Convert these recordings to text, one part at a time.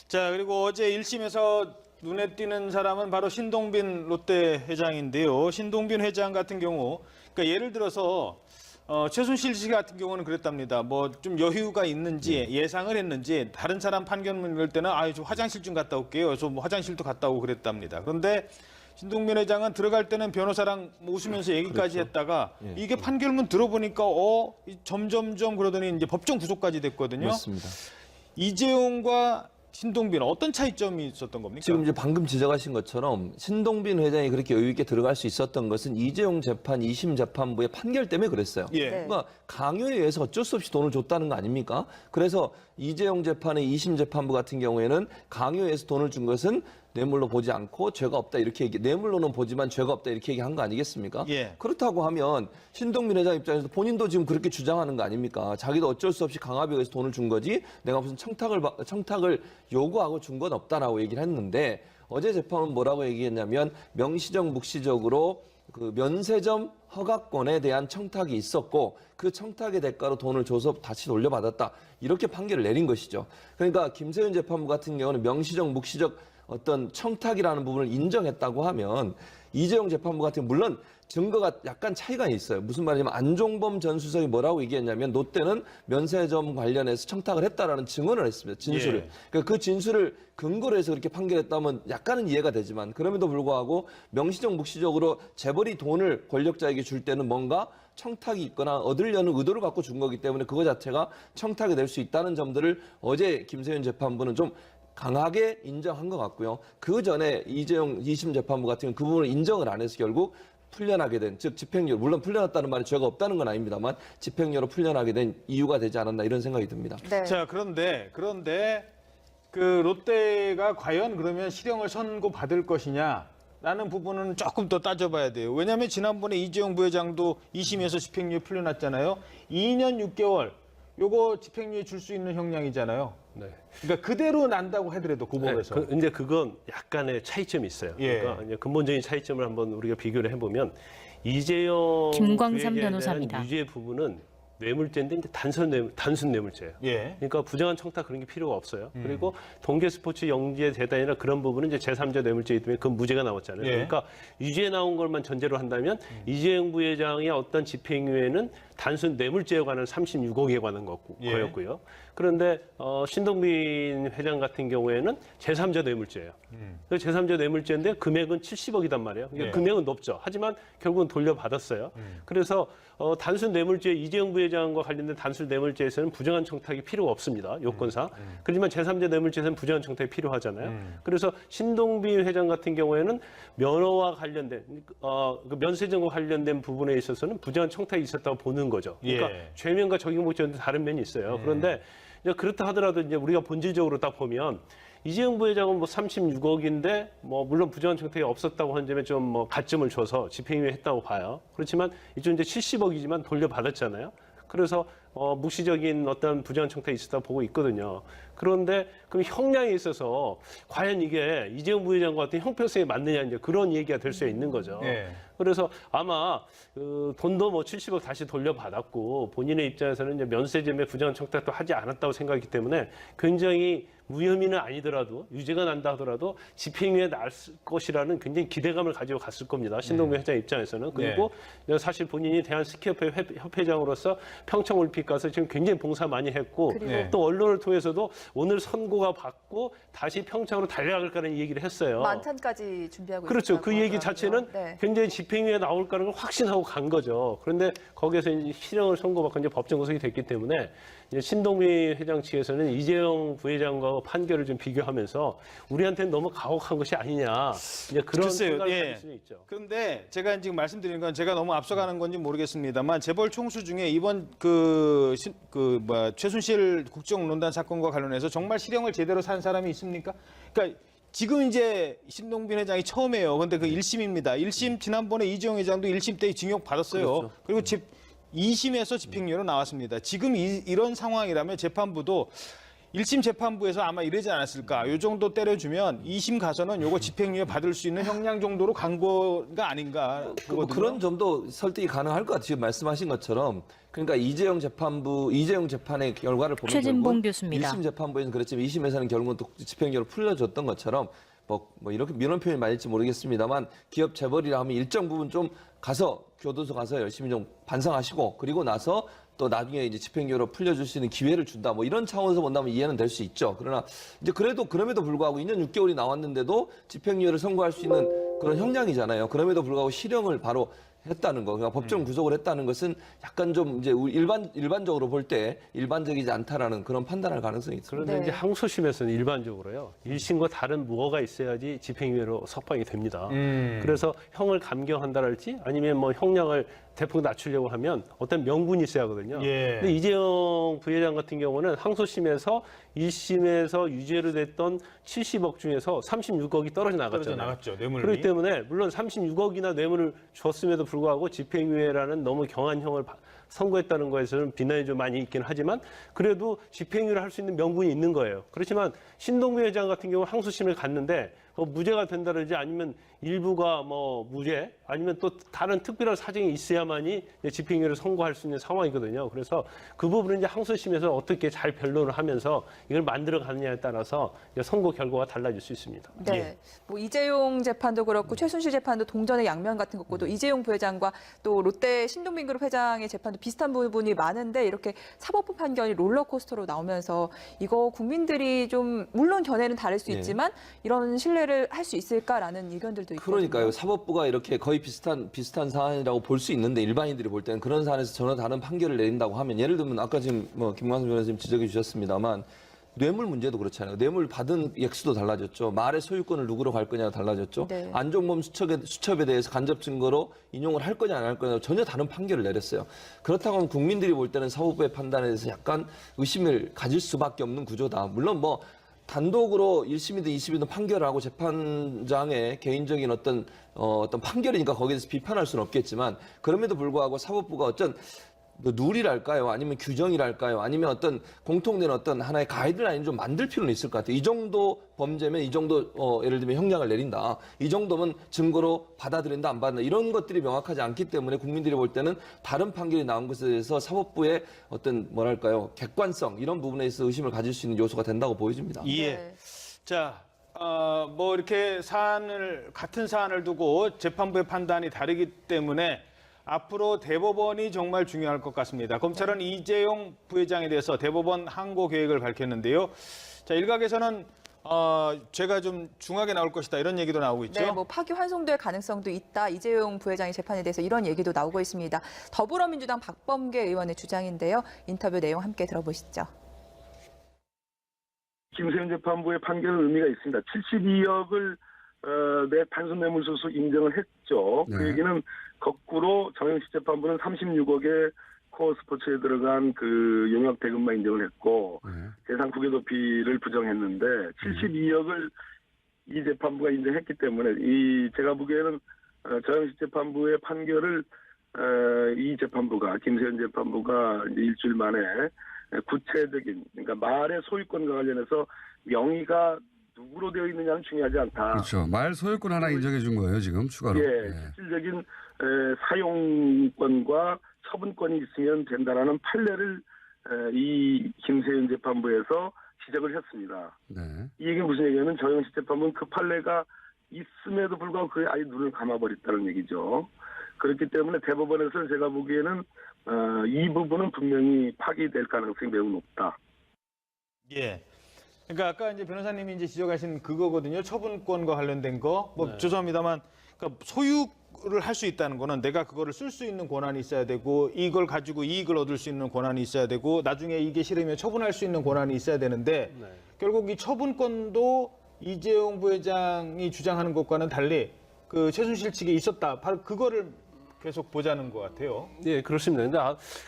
자, 그리고 어제 1심에서 눈에 띄는 사람은 바로 신동빈 롯데 회장인데요. 신동빈 회장 같은 경우, 그러니까 예를 들어서 최순실 씨 같은 경우는 그랬답니다. 뭐 좀 여유가 있는지 예상을 했는지 다른 사람 판결문 읽을 때는 좀 화장실 좀 갔다 올게요. 그래서 뭐 화장실도 갔다 오고 그랬답니다. 그런데 신동빈 회장은 들어갈 때는 변호사랑 뭐 웃으면서 얘기까지 했다가 이게 판결문 들어보니까 점점점 그러더니 이제 법정 구속까지 됐거든요. 맞습니다. 이재용과 신동빈 어떤 차이점이 있었던 겁니까? 지금 이제 방금 지적하신 것처럼 신동빈 회장이 그렇게 여유 있게 들어갈 수 있었던 것은 이재용 재판 2심 재판부의 판결 때문에 그랬어요. 예. 그러니까 강요에 의해서 어쩔 수 없이 돈을 줬다는 거 아닙니까? 그래서 이재용 재판의 2심 재판부 같은 경우에는 강요에 의해서 돈을 준 것은 뇌물로 보지 않고 죄가 없다 이렇게 뇌물로는 보지만 죄가 없다 이렇게 얘기한 거 아니겠습니까? 예. 그렇다고 하면 신동빈 회장 입장에서 본인도 지금 그렇게 주장하는 거 아닙니까? 자기도 어쩔 수 없이 강압에 의해서 돈을 준 거지 내가 무슨 청탁을 요구하고 준 건 없다라고 얘기를 했는데 어제 재판은 뭐라고 얘기했냐면 명시적 묵시적으로 그 면세점 허가권에 대한 청탁이 있었고 그 청탁의 대가로 돈을 줘서 다시 돌려받았다 이렇게 판결을 내린 것이죠. 그러니까 김세윤 재판부 같은 경우는 명시적 묵시적 어떤 청탁이라는 부분을 인정했다고 하면 이재용 재판부 같은 경우 물론 증거가 약간 차이가 있어요. 무슨 말이냐면 안종범 전 수석이 뭐라고 얘기했냐면 롯데는 면세점 관련해서 청탁을 했다라는 증언을 했습니다. 진술을. 예. 그러니까 그 진술을 근거로 해서 그렇게 판결했다면 약간은 이해가 되지만 그럼에도 불구하고 명시적 묵시적으로 재벌이 돈을 권력자에게 줄 때는 뭔가 청탁이 있거나 얻으려는 의도를 갖고 준 거기 때문에 그거 자체가 청탁이 될 수 있다는 점들을 어제 김세윤 재판부는 좀 강하게 인정한 것 같고요. 그 전에 이재용 2심 재판부 같은 경우는 그 부분을 인정을 안 해서 결국 풀려나게 된, 즉 집행유예, 물론 풀려났다는 말이 죄가 없다는 건 아닙니다만 집행유예로 풀려나게 된 이유가 되지 않았나 이런 생각이 듭니다. 네. 자, 그런데 그 롯데가 과연 그러면 실형을 선고받을 것이냐라는 부분은 조금 더 따져봐야 돼요. 왜냐하면 지난번에 이재용 부회장도 2심에서 집행유예 풀려났잖아요. 2년 6개월 요거 집행유예 줄 수 있는 형량이잖아요. 네. 그러니까 그대로 난다고 하더라도 고법에서. 네, 이제 그건 약간의 차이점이 있어요. 예. 그러니까 이제 근본적인 차이점을 한번 우리가 비교를 해보면 이재용 김광삼 부회장에 대한 변호사입니다. 유죄 부분은 뇌물죄인데 이제 단순 뇌물죄예요. 예. 그러니까 부정한 청탁 그런 게 필요가 없어요. 그리고 동계스포츠 영지의 재단이나 그런 부분은 이제 제3자 뇌물죄이기 때문에 그 무죄가 나왔잖아요. 예. 그러니까 유죄에 나온 것만 전제로 한다면 이재용 부회장의 어떤 집행유예는 단순 뇌물죄에 관한 36억에 관한 거였고요. 그런데 신동빈 회장 같은 경우에는 제3자 뇌물죄예요. 그 제3자 뇌물죄인데 금액은 70억이단 말이에요. 그러니까 예. 금액은 높죠. 하지만 결국은 돌려받았어요. 그래서 단순 뇌물죄 이재용 부회장과 관련된 단순 뇌물죄에서는 부정한 청탁이 필요가 없습니다. 요건상. 그렇지만 제3자 뇌물죄에서는 부정한 청탁이 필요하잖아요. 그래서 신동빈 회장 같은 경우에는 면허와 관련된 그 면세점과 관련된 부분에 있어서는 부정한 청탁이 있었다고 보는 거죠. 그러니까 예. 죄면과 적용 목적은 다른 면이 있어요. 그런데 이제 그렇다 하더라도 이제 우리가 본질적으로 딱 보면 이재용 부회장은 뭐 36억인데 뭐 물론 부정한 청탁이 없었다고 하는 점에 좀 뭐 가점을 줘서 집행유예 했다고 봐요. 그렇지만 이쪽 이제 70억이지만 돌려받았잖아요. 그래서 묵시적인 어떤 부정한 청탁이 있었다고 보고 있거든요. 그런데 그럼 형량에 있어서 과연 이게 이재용 부회장과 같은 형평성에 맞느냐 이제 그런 얘기가 될 수 있는 거죠. 예. 그래서 아마 그 돈도 뭐 70억 다시 돌려받았고 본인의 입장에서는 이제 면세점에 부정한 청탁도 하지 않았다고 생각하기 때문에 굉장히 무혐의는 아니더라도 유죄가 난다 하더라도 집행유예 날 것이라는 굉장히 기대감을 가지고 갔을 겁니다. 신동빈 회장 입장에서는. 그리고 사실 본인이 대한스키협회 협회장으로서 평창올림픽 가서 지금 굉장히 봉사 많이 했고 네. 또 언론을 통해서도 오늘 선고가 받고 다시 평창으로 달려갈 거라는 얘기를 했어요. 만찬까지 준비하고 그렇죠. 있었다고 그 얘기 하더라고요. 자체는 네. 굉장히 집행유예 나올 거라는 걸 확신하고 간 거죠. 그런데 거기에서 이제 실형을 선고받고 이제 법정 구속이 됐기 때문에 이제 신동빈 회장 측에서는 이재용 부회장과 판결을 좀 비교하면서 우리한테는 너무 가혹한 것이 아니냐 이제 그런 글쎄요, 생각을 예. 가질 수는 있죠. 그런데 제가 지금 말씀드리는 건 제가 너무 앞서가는 건지 모르겠습니다만 재벌 총수 중에 이번 최순실 국정농단 사건과 관련해서 정말 실형을 제대로 산 사람이 있습니까? 그러니까 지금 이제 신동빈 회장이 처음이에요. 근데 그 1심입니다. 1심 지난번에 이재용 회장도 1심 때 징역 받았어요. 그렇죠. 그리고 2심에서 집행유예로 나왔습니다. 지금 이런 상황이라면 재판부도 1심 재판부에서 아마 이러지 않았을까. 요 정도 때려주면 2심 가서는 요거 집행유예 받을 수 있는 형량 정도로 간 거가 아닌가. 뭐 그런 점도 설득이 가능할 것 같아요. 지금 말씀하신 것처럼. 그러니까 이재용 재판의 결과를 보면 최진봉 결국은 교수입니다. 1심 재판부에서는 그랬지만 2심에서는 결국은 또 집행유예로 풀려줬던 것처럼 뭐 이렇게 이런 표현이 맞을지 모르겠습니다만 기업 재벌이라 하면 일정 부분 좀 가서 교도소 가서 열심히 좀 반성하시고 그리고 나서 또 나중에 이제 집행유예로 풀려줄 수 있는 기회를 준다. 뭐 이런 차원에서 본다면 이해는 될 수 있죠. 그러나 이제 그럼에도 불구하고 2년 6개월이 나왔는데도 집행유예를 선고할 수 있는 그런 형량이잖아요. 그럼에도 불구하고 실형을 바로 했다는 거, 그러니까 법정 구속을 했다는 것은 약간 좀 이제 일반적으로 볼 때 일반적이지 않다라는 그런 판단할 가능성이 있습니다. 그런데 네. 이제 항소심에서는 일반적으로요. 1심과 다른 무엇가 있어야지 집행유예로 석방이 됩니다. 그래서 형을 감경한다랄지 아니면 뭐 형량을 대폭 낮추려고 하면 어떤 명분이 있어야 하거든요. 예. 근데 이재용 부회장 같은 경우는 항소심에서 1심에서 유죄로 됐던 70억 중에서 36억이 떨어져 나갔잖아요. 나갔죠. 뇌물이. 그렇기 때문에 물론 36억이나 뇌물을 줬음에도 불구하고 집행유예라는 너무 경한 형을 선고했다는 거에서는 비난이 좀 많이 있긴 하지만 그래도 집행유예를 할 수 있는 명분이 있는 거예요. 그렇지만 신동빈 회장 같은 경우 항소심을 갔는데 무죄가 된다든지 아니면 일부가 뭐 무죄 아니면 또 다른 특별한 사정이 있어야만이 집행유예를 선고할 수 있는 상황이거든요. 그래서 그 부분은 이제 항소심에서 어떻게 잘 변론을 하면서 이걸 만들어 가느냐에 따라서 이제 선고 결과가 달라질 수 있습니다. 네. 예. 뭐 이재용 재판도 그렇고 최순실 재판도 동전의 양면 같은 것고 또 이재용 부회장과 또 롯데 신동빈그룹 회장의 재판도 비슷한 부분이 많은데 이렇게 사법부 판결이 롤러코스터로 나오면서 이거 국민들이 좀 물론 견해는 다를 수 예. 있지만 이런 신뢰를 할 수 있을까라는 의견들도 있거든요. 그러니까요. 사법부가 이렇게 거의 비슷한 사안이라고 볼 수 있는데 일반인들이 볼 때는 그런 사안에서 전혀 다른 판결을 내린다고 하면 예를 들면 아까 지금 뭐 김광석 변호사님 지적해 주셨습니다만 뇌물 문제도 그렇잖아요. 뇌물 받은 액수도 달라졌죠. 말의 소유권을 누구로 갈 거냐가 달라졌죠. 네. 안종범 수첩에 대해서 간접 증거로 인용을 할 거냐 안 할 거냐 전혀 다른 판결을 내렸어요. 그렇다고 하면 국민들이 볼 때는 사법부의 판단에 대해서 약간 의심을 가질 수밖에 없는 구조다. 물론 뭐 단독으로 1심이든 2심이든 판결을 하고 재판장의 개인적인 어떤 판결이니까 거기에 대해서 비판할 수는 없겠지만 그럼에도 불구하고 사법부가 어떤 룰이랄까요? 아니면 규정이랄까요? 아니면 어떤 공통된 어떤 하나의 가이드라인을 좀 만들 필요는 있을 것 같아요. 이 정도 범죄면 이 정도 예를 들면 형량을 내린다. 이 정도면 증거로 받아들인다 안 받는다. 이런 것들이 명확하지 않기 때문에 국민들이 볼 때는 다른 판결이 나온 것에 대해서 사법부의 어떤 뭐랄까요? 객관성 이런 부분에 있어 의심을 가질 수 있는 요소가 된다고 보여집니다. 예. 네. 자, 뭐 이렇게 같은 사안을 두고 재판부의 판단이 다르기 때문에 앞으로 대법원이 정말 중요할 것 같습니다. 검찰은 이재용 부회장에 대해서 대법원 항고 계획을 밝혔는데요. 자, 일각에서는 죄가 좀 중하게 나올 것이다 이런 얘기도 나오고 있죠. 네, 뭐 파기 환송될 가능성도 있다. 이재용 부회장의 재판에 대해서 이런 얘기도 나오고 있습니다. 더불어민주당 박범계 의원의 주장인데요. 인터뷰 내용 함께 들어보시죠. 김세현 재판부의 판결은 의미가 있습니다. 72억을 내 단순 뇌물수수 인정을 했죠. 네. 그 얘기는 거꾸로 정영식 재판부는 36억의 코어 스포츠에 들어간 그 용역 대금만 인정을 했고 네. 대상 국외도피를 부정했는데 72억을 이 재판부가 인정했기 때문에 제가 보기에는 정영식 재판부의 판결을 이 재판부가 김세현 재판부가 이제 일주일 만에 구체적인 그러니까 말의 소유권과 관련해서 명의가 누구로 되어 있느냐는 중요하지 않다. 그렇죠. 말 소유권 하나 인정해 준 거예요, 지금 추가로. 예, 실질적인 사용권과 처분권이 있으면 된다라는 판례를 이 김세윤 재판부에서 지적을 했습니다. 네. 이 얘기는 무슨 얘기냐면 정영식 재판부는 그 판례가 있음에도 불구하고 그에 아예 눈을 감아버렸다는 얘기죠. 그렇기 때문에 대법원에서는 제가 보기에는 이 부분은 분명히 파기될 가능성이 매우 높다. 예. 그러니까 아까 이제 변호사님이 이제 지적하신 그거거든요. 처분권과 관련된 거. 뭐 네. 죄송합니다만 그러니까 소유를 할 수 있다는 거는 내가 그거를 쓸 수 있는 권한이 있어야 되고 이걸 가지고 이익을 얻을 수 있는 권한이 있어야 되고 나중에 이게 싫으면 처분할 수 있는 권한이 있어야 되는데 네. 결국 이 처분권도 이재용 부회장이 주장하는 것과는 달리 그 최순실 측에 있었다. 바로 그거를 계속 보자는 것 같아요. 네, 그렇습니다. 근데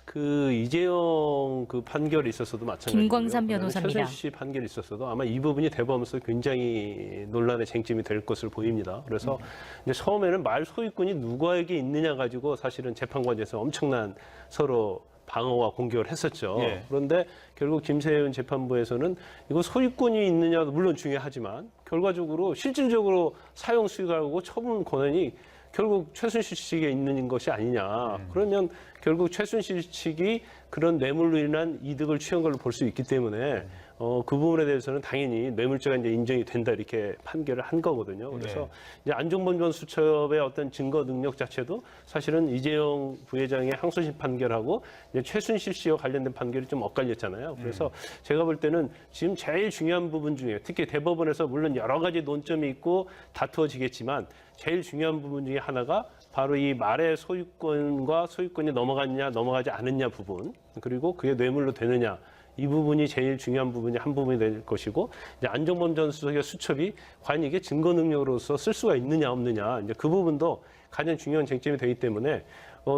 그 이재용 그 판결이 있었어도 마찬가지고요. 김광삼 변호사입니다. 최순실 판결이 있었어도 아마 이 부분이 대법원에서 굉장히 논란의 쟁점이 될 것으로 보입니다. 그래서 이제 처음에는 말 소유권이 누구에게 있느냐 가지고 사실은 재판관에서 엄청난 서로 방어와 공격을 했었죠. 예. 그런데 결국 김세윤 재판부에서는 이거 소유권이 있느냐도 물론 중요하지만 결과적으로 실질적으로 사용 수익하고 처분 권한이 결국 최순실 측에 있는 것이 아니냐. 그러면 결국 최순실 측이 그런 뇌물로 인한 이득을 취한 걸로 볼 수 있기 때문에 그 부분에 대해서는 당연히 뇌물죄가 이제 인정이 된다 이렇게 판결을 한 거거든요. 그래서 이제 안종범 전 수첩의 어떤 증거 능력 자체도 사실은 이재용 부회장의 항소심 판결하고 이제 최순실 씨와 관련된 판결이 좀 엇갈렸잖아요. 그래서 제가 볼 때는 지금 제일 중요한 부분 중에 특히 대법원에서 물론 여러 가지 논점이 있고 다투어지겠지만 제일 중요한 부분 중에 하나가 바로 이 말의 소유권과 소유권이 넘어갔냐 넘어가지 않았냐 부분 그리고 그게 뇌물로 되느냐 이 부분이 제일 중요한 부분이 한 부분이 될 것이고 이제 안종범 전 수석의 수첩이 과연 이게 증거 능력으로서 쓸 수가 있느냐 없느냐 이제 그 부분도 가장 중요한 쟁점이 되기 때문에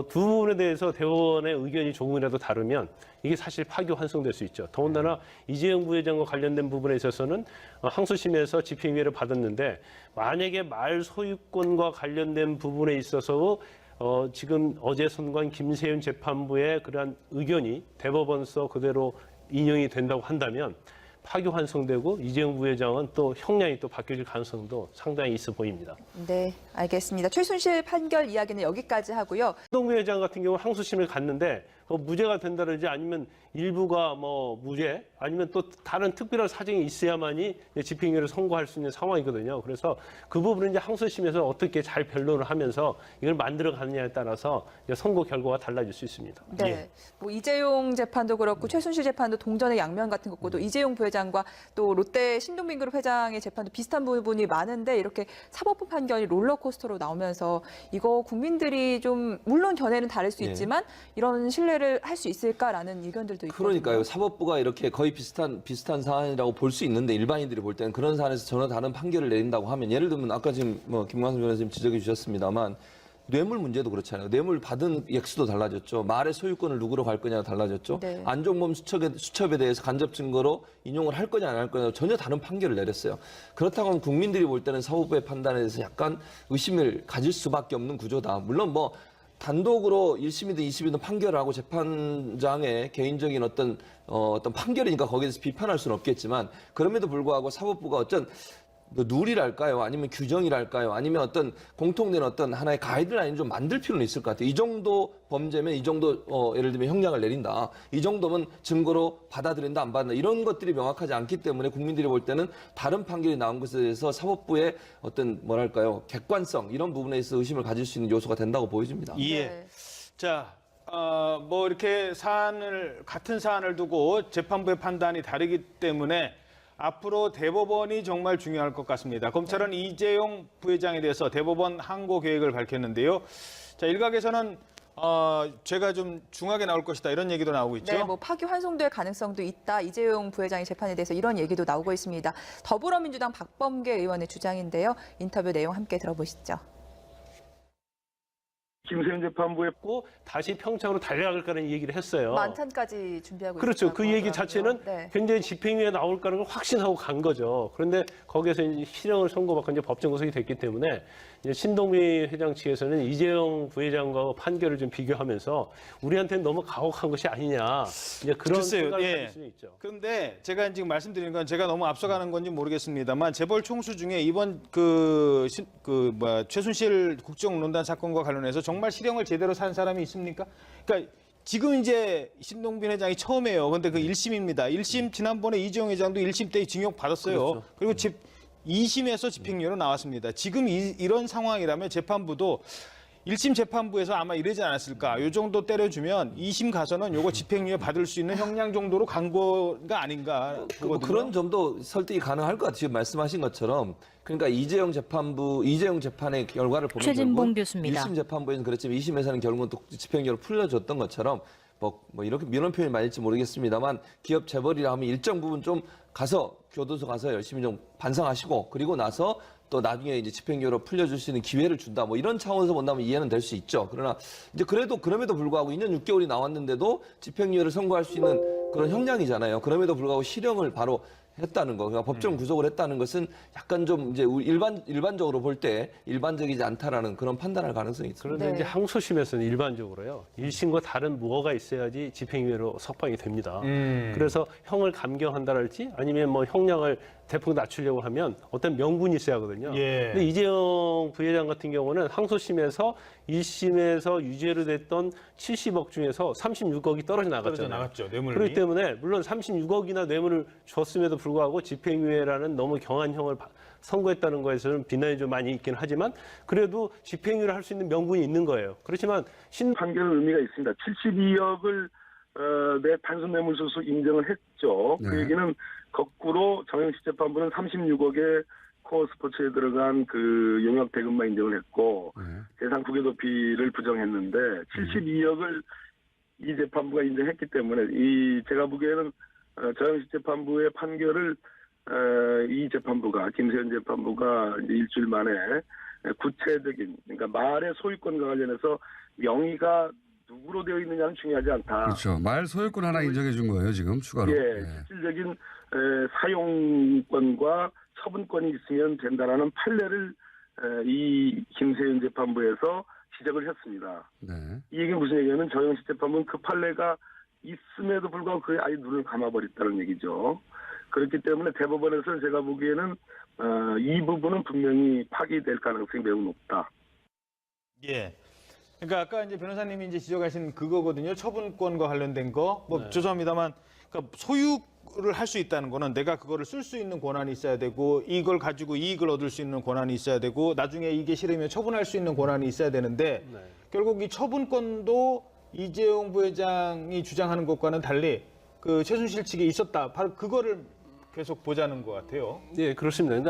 두 부분에 대해서 대법원의 의견이 조금이라도 다르면 이게 사실 파기환송될 수 있죠. 더군다나 이재용 부회장과 관련된 부분에 있어서는 항소심에서 집행유예를 받았는데 만약에 말 소유권과 관련된 부분에 있어서 지금 어제 선고한 김세윤 재판부의 그러한 의견이 대법원서 그대로 인용이 된다고 한다면 파기환송되고 이재용 부회장은 또 형량이 또 바뀌어질 가능성도 상당히 있어 보입니다. 네, 알겠습니다. 최순실 판결 이야기는 여기까지 하고요. 신동빈 회장 같은 경우 항소심을 갔는데 무죄가 된다든지 아니면 일부가 뭐 무죄 아니면 또 다른 특별한 사정이 있어야만이 집행유예를 선고할 수 있는 상황이거든요. 그래서 그 부분은 이제 항소심에서 어떻게 잘 변론을 하면서 이걸 만들어 가느냐에 따라서 이제 선고 결과가 달라질 수 있습니다. 네, 뭐 이재용 재판도 그렇고 최순실 재판도 동전의 양면 같은 것고 또 이재용 부회장과 또 롯데 신동빈그룹 회장의 재판도 비슷한 부분이 많은데 이렇게 사법부 판결이 롤러코스터로 나오면서 이거 국민들이 좀 물론 견해는 다를 수 있지만 이런 신뢰를 할 수 있을까라는 의견들도 있거든요. 그러니까요. 사법부가 이렇게 거의 비슷한 사안이라고 볼 수 있는데 일반인들이 볼 때는 그런 사안에서 전혀 다른 판결을 내린다고 하면 예를 들면 아까 지금 김광석 변호사님 지적해 주셨습니다만 뇌물 문제도 그렇잖아요. 뇌물 받은 액수도 달라졌죠. 말의 소유권을 누구로 갈 거냐가 달라졌죠. 네. 안종범 수첩에 대해서 간접 증거로 인용을 할 거냐 안 할 거냐 전혀 다른 판결을 내렸어요. 그렇다고 하면 국민들이 볼 때는 사법부의 판단에 대해서 약간 의심을 가질 수밖에 없는 구조다. 물론 뭐 단독으로 1심이든 2심이든 판결을 하고 재판장의 개인적인 어떤 판결이니까 거기에 대해서 비판할 수는 없겠지만 그럼에도 불구하고 사법부가 어떤 룰이랄까요? 아니면 규정이랄까요? 아니면 어떤 공통된 어떤 하나의 가이드라인을 좀 만들 필요는 있을 것 같아요. 이 정도 범죄면 이 정도 예를 들면 형량을 내린다. 이 정도면 증거로 받아들인다 안 받는다. 이런 것들이 명확하지 않기 때문에 국민들이 볼 때는 다른 판결이 나온 것에 대해서 사법부의 어떤 뭐랄까요? 객관성 이런 부분에 있어 의심을 가질 수 있는 요소가 된다고 보여집니다. 예. 네. 자, 뭐 이렇게 같은 사안을 두고 재판부의 판단이 다르기 때문에 앞으로 대법원이 정말 중요할 것 같습니다. 검찰은 이재용 부회장에 대해서 대법원 항고 계획을 밝혔는데요. 자, 일각에서는 죄가 좀 중하게 나올 것이다 이런 얘기도 나오고 있죠. 네, 뭐 파기환송될 가능성도 있다. 이재용 부회장의 재판에 대해서 이런 얘기도 나오고 있습니다. 더불어민주당 박범계 의원의 주장인데요. 인터뷰 내용 함께 들어보시죠. 김세윤 재판부의 고 다시 평창으로 달려갈 거라는 얘기를 했어요. 만찬까지 준비하고 그렇죠. 있다고 그 얘기 하더라고요. 자체는 네. 굉장히 집행유예 나올 거라는 걸 확신하고 간 거죠. 그런데 거기에서 이제 실형을 선고받고 이제 법정 구속이 됐기 때문에 이제 신동빈 회장 측에서는 이재용 부회장과 판결을 좀 비교하면서 우리한테는 너무 가혹한 것이 아니냐. 이제 그런 글쎄요, 생각을 예. 가질 수는 있죠. 그런데 제가 지금 말씀드리는 건 제가 너무 앞서가는 건지 모르겠습니다만 재벌 총수 중에 이번 최순실 국정농단 사건과 관련해서 정말 실형을 제대로 산 사람이 있습니까? 그러니까 지금 이제 신동빈 회장이 처음이에요. 그런데 그 1심입니다. 1심 지난번에 이재용 회장도 1심 때 징역 받았어요. 그리고 2심에서 집행유예로 나왔습니다. 지금 이런 상황이라면 재판부도 1심 재판부에서 아마 이러지 않았을까. 이 정도 때려주면 2심 가서는 요거 집행유예 받을 수 있는 형량 정도로 간 거가 아닌가 보거든요. 그런 점도 설득이 가능할 것 같아요. 지금 말씀하신 것처럼 그러니까 이재용 재판의 결과를 보면 최진봉 교수입니다. 1심 재판부에서는 그렇지만 2심에서는 결국은 또 집행유예로 풀려줬던 것처럼 뭐 이렇게 이런 표현이 맞을지 모르겠습니다만 기업 재벌이라 하면 일정 부분 좀 가서 교도소 가서 열심히 좀 반성하시고 그리고 나서 또 나중에 이제 집행유예로 풀려줄 수 있는 기회를 준다. 뭐 이런 차원에서 본다면 이해는 될 수 있죠. 그러나 이제 그럼에도 불구하고 2년 6개월이 나왔는데도 집행유예를 선고할 수 있는 그런 형량이잖아요. 그럼에도 불구하고 실형을 바로 했다는 거, 그러니까 법정 구속을 했다는 것은 약간 좀 이제 일반적으로 볼 때 일반적이지 않다라는 그런 판단할 가능성이 있습니다. 그런데 네. 이제 항소심에서는 일반적으로요. 1심과 다른 무엇가 있어야지 집행유예로 석방이 됩니다. 그래서 형을 감경한다랄지 아니면 뭐 형량을 대폭 낮추려고 하면 어떤 명분이 있어야 하거든요. 예. 근데 이재용 부회장 같은 경우는 항소심에서 1심에서 유죄로 됐던 70억 중에서 36억이 떨어져 나갔잖아요. 나갔죠. 뇌물이. 그렇기 때문에 물론 36억이나 뇌물을 줬음에도 불구하고 집행유예라는 너무 경한 형을 선고했다는 거에서는 비난이 좀 많이 있긴 하지만 그래도 집행유예를 할 수 있는 명분이 있는 거예요. 그렇지만 판결은 의미가 있습니다. 72억을 내 단순 뇌물수수 인정을 했죠. 그 네. 얘기는 거꾸로 정영식 재판부는 36억의 코어 스포츠에 들어간 그 용역 대금만 인정을 했고 네. 재산 구개도피를 부정했는데 72억을 이 재판부가 인정했기 때문에 제가 보기에는 정영식 재판부의 판결을 이 재판부가 김세현 재판부가 이제 일주일 만에 구체적인 그러니까 말의 소유권과 관련해서 명의가 누구로 되어 있느냐는 중요하지 않다. 그렇죠. 말 소유권 하나 인정해 준 거예요, 지금 추가로. 예, 실질적인 사용권과 처분권이 있으면 된다라는 판례를 이 김세윤 재판부에서 지적을 했습니다. 네. 이 얘기는 무슨 얘기냐면 정영식 재판부는 그 판례가 있음에도 불구하고 그에 아예 눈을 감아버렸다는 얘기죠. 그렇기 때문에 대법원에서는 제가 보기에는 이 부분은 분명히 파기될 가능성이 매우 높다. 예. 그러니까 아까 이제 변호사님이 이제 지적하신 그거거든요. 처분권과 관련된 거. 뭐 죄송합니다만, 그러니까 소유를 할 수 있다는 거는 내가 그거를 쓸 수 있는 권한이 있어야 되고, 이걸 가지고 이익을 얻을 수 있는 권한이 있어야 되고, 나중에 이게 싫으면 처분할 수 있는 권한이 있어야 되는데, 결국 이 처분권도 이재용 부회장이 주장하는 것과는 달리 그 최순실 측에 있었다. 바로 그거를 계속 보자는 것 같아요. 네, 그렇습니다. 근데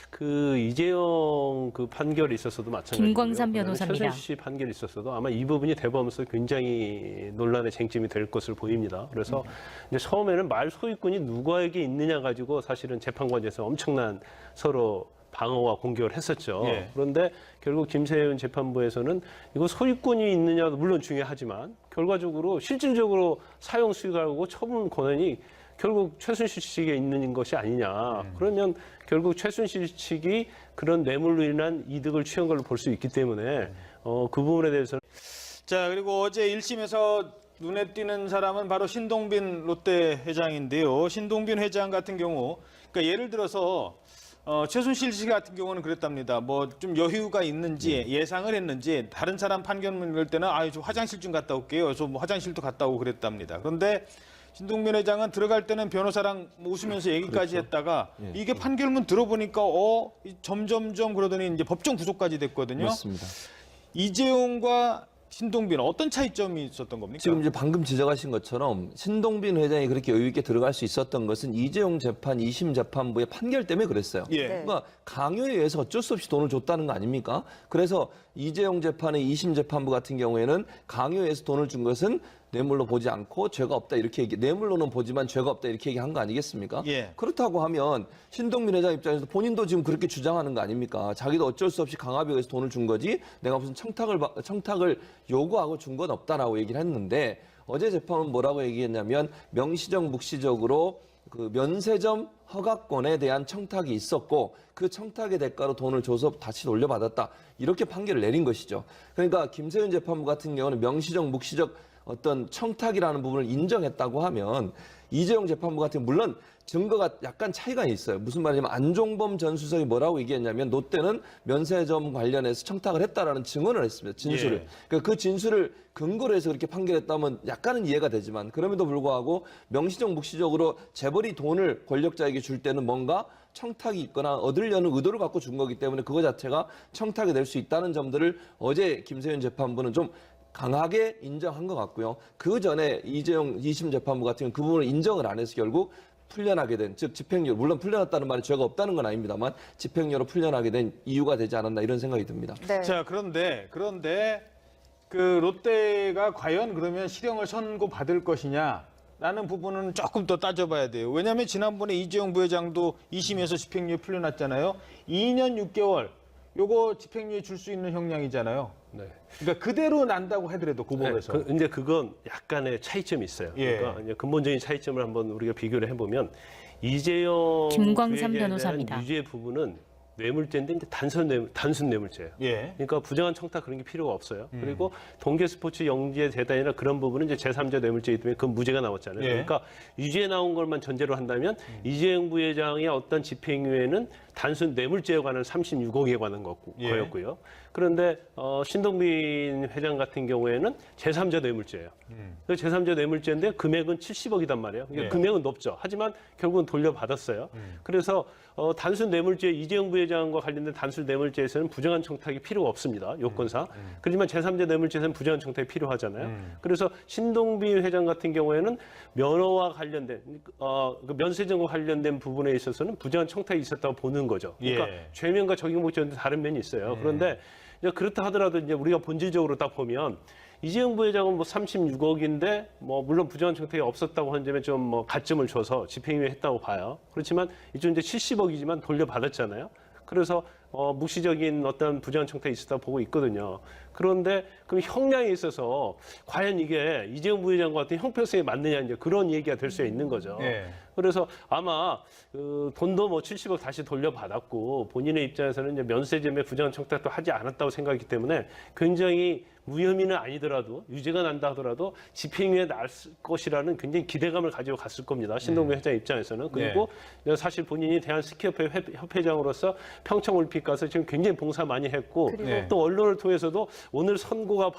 그 이재용 그 판결이 있었어도 마찬가지고요. 김광삼 변호사입니다. 최순실 씨 판결이 있었어도 아마 이 부분이 대법원에서 굉장히 논란의 쟁점이 될 것으로 보입니다. 그래서 이제 처음에는 말 소유권이 누구에게 있느냐 가지고 사실은 재판관에서 엄청난 서로 방어와 공격을 했었죠. 예. 그런데 결국 김세윤 재판부에서는 이거 소유권이 있느냐도 물론 중요하지만 결과적으로 실질적으로 사용 수익하고 처분 권한이 결국 최순실 측에 있는 것이 아니냐. 그러면 결국 최순실 측이 그런 뇌물로 인한 이득을 취한 걸로 볼 수 있기 때문에 그 부분에 대해서는 자, 그리고 어제 1심에서 눈에 띄는 사람은 바로 신동빈 롯데 회장인데요. 신동빈 회장 같은 경우, 그러니까 예를 들어서 최순실 씨 같은 경우는 그랬답니다. 뭐 좀 여유가 있는지 예상을 했는지 다른 사람 판결문 읽을 때는 저 화장실 좀 갔다 올게요. 저 뭐 화장실도 갔다 오고 그랬답니다. 그런데 신동빈 회장은 들어갈 때는 변호사랑 웃으면서 얘기까지 했다가 이게 판결문 들어보니까 점점점 그러더니 이제 법정 구속까지 됐거든요. 맞습니다. 이재용과 신동빈 어떤 차이점이 있었던 겁니까? 지금 이제 방금 지적하신 것처럼 신동빈 회장이 그렇게 여유 있게 들어갈 수 있었던 것은 이재용 재판 2심 재판부의 판결 때문에 그랬어요. 예. 그러니까 강요에 의해서 어쩔 수 없이 돈을 줬다는 거 아닙니까? 그래서 이재용 재판의 2심 재판부 같은 경우에는 강요에 의해서 돈을 준 것은 뇌물로 보지 않고 죄가 없다 이렇게 뇌물로는 보지만 죄가 없다 이렇게 얘기한 거 아니겠습니까? 예. 그렇다고 하면 신동빈 회장 입장에서 본인도 지금 그렇게 주장하는 거 아닙니까? 자기도 어쩔 수 없이 강압에 의해서 돈을 준 거지 내가 무슨 청탁을 요구하고 준 건 없다라고 얘기를 했는데 어제 재판은 뭐라고 얘기했냐면 명시적 묵시적으로 그 면세점 허가권에 대한 청탁이 있었고 그 청탁의 대가로 돈을 줘서 다시 돌려받았다 이렇게 판결을 내린 것이죠. 그러니까 김세윤 재판부 같은 경우는 명시적 묵시적 어떤 청탁이라는 부분을 인정했다고 하면 이재용 재판부 같은 경우 물론 증거가 약간 차이가 있어요. 무슨 말이냐면 안종범 전 수석이 뭐라고 얘기했냐면 롯데는 면세점 관련해서 청탁을 했다라는 증언을 했습니다. 진술을. 예. 그러니까 그 진술을 근거로 해서 그렇게 판결했다면 약간은 이해가 되지만 그럼에도 불구하고 명시적 묵시적으로 재벌이 돈을 권력자에게 줄 때는 뭔가 청탁이 있거나 얻으려는 의도를 갖고 준 거기 때문에 그거 자체가 청탁이 될 수 있다는 점들을 어제 김세윤 재판부는 좀 강하게 인정한 것 같고요. 그 전에 이재용 2심 재판부 같은 경우는 그 부분을 인정을 안 해서 결국 풀려나게 된, 즉 집행유예, 물론 풀려났다는 말이 죄가 없다는 건 아닙니다만 집행유예로 풀려나게 된 이유가 되지 않았나 이런 생각이 듭니다. 네. 자, 그런데 그 롯데가 과연 그러면 실형을 선고받을 것이냐라는 부분은 조금 더 따져봐야 돼요. 왜냐하면 지난번에 이재용 부회장도 2심에서 집행유예 풀려났잖아요. 2년 6개월 요거 집행유예 줄 수 있는 형량이잖아요. 네. 그러니까 그대로 난다고 하더라도 고법에서. 이제 그건 약간의 차이점이 있어요. 예. 그러니까 이제 근본적인 차이점을 한번 우리가 비교를 해보면 이재용 김광삼 부회장에 대한 변호사입니다. 유죄 부분은 뇌물죄인데 이제 단순 뇌물죄예요. 예. 그러니까 부정한 청탁 그런 게 필요가 없어요. 그리고 동계스포츠 영지의 재단이나 그런 부분은 이제 제3자 뇌물죄이기 때문에 그건 무죄가 나왔잖아요. 예. 그러니까 유죄에 나온 것만 전제로 한다면 이재용 부회장의 어떤 집행유예는 단순 뇌물죄에 관한 36억에 관한 예. 거였고요. 그런데 신동빈 회장 같은 경우에는 제3자 뇌물죄예요. 그 제3자 뇌물죄인데 금액은 70억이단 말이에요. 그러니까 예. 금액은 높죠. 하지만 결국은 돌려받았어요. 그래서 단순 뇌물죄 이재용 부회장과 관련된 단순 뇌물죄에서는 부정한 청탁이 필요가 없습니다. 요건상. 그렇지만 제3자 뇌물죄에서는 부정한 청탁이 필요하잖아요. 그래서 신동빈 회장 같은 경우에는 면허와 관련된 그 면세점과 관련된 부분에 있어서는 부정한 청탁이 있었다고 보는 거죠. 그러니까 예. 죄명과 적용 목적은 다른 면이 있어요. 그런데 이제 그렇다 하더라도 이제 우리가 본질적으로 딱 보면 이재용 부회장은 뭐 36억인데 뭐 물론 부정한 청탁이 없었다고 하는 점에 좀 뭐 가점을 줘서 집행유예 했다고 봐요. 그렇지만 이쪽 이제 70억이지만 돌려받았잖아요. 그래서 묵시적인 어떤 부정한 청탁이 있었다고 보고 있거든요. 그런데 그럼 형량에 있어서 과연 이게 이재용 부회장과 같은 형평성에 맞느냐 이제 그런 얘기가 될 수 있는 거죠. 예. 그래서 아마 그 돈도 뭐 70억 다시 돌려받았고 본인의 입장에서는 이제 면세점에 부정한 청탁도 하지 않았다고 생각하기 때문에 굉장히 무혐의는 아니더라도 유죄가 난다 하더라도 집행유예 날 것이라는 굉장히 기대감을 가지고 갔을 겁니다. 신동빈 회장 입장에서는. 그리고 사실 본인이 대한스키협회 협회장으로서 평창올림픽 가서 지금 굉장히 봉사 많이 했고 그리고 네. 또 언론을 통해서도 오늘 선고가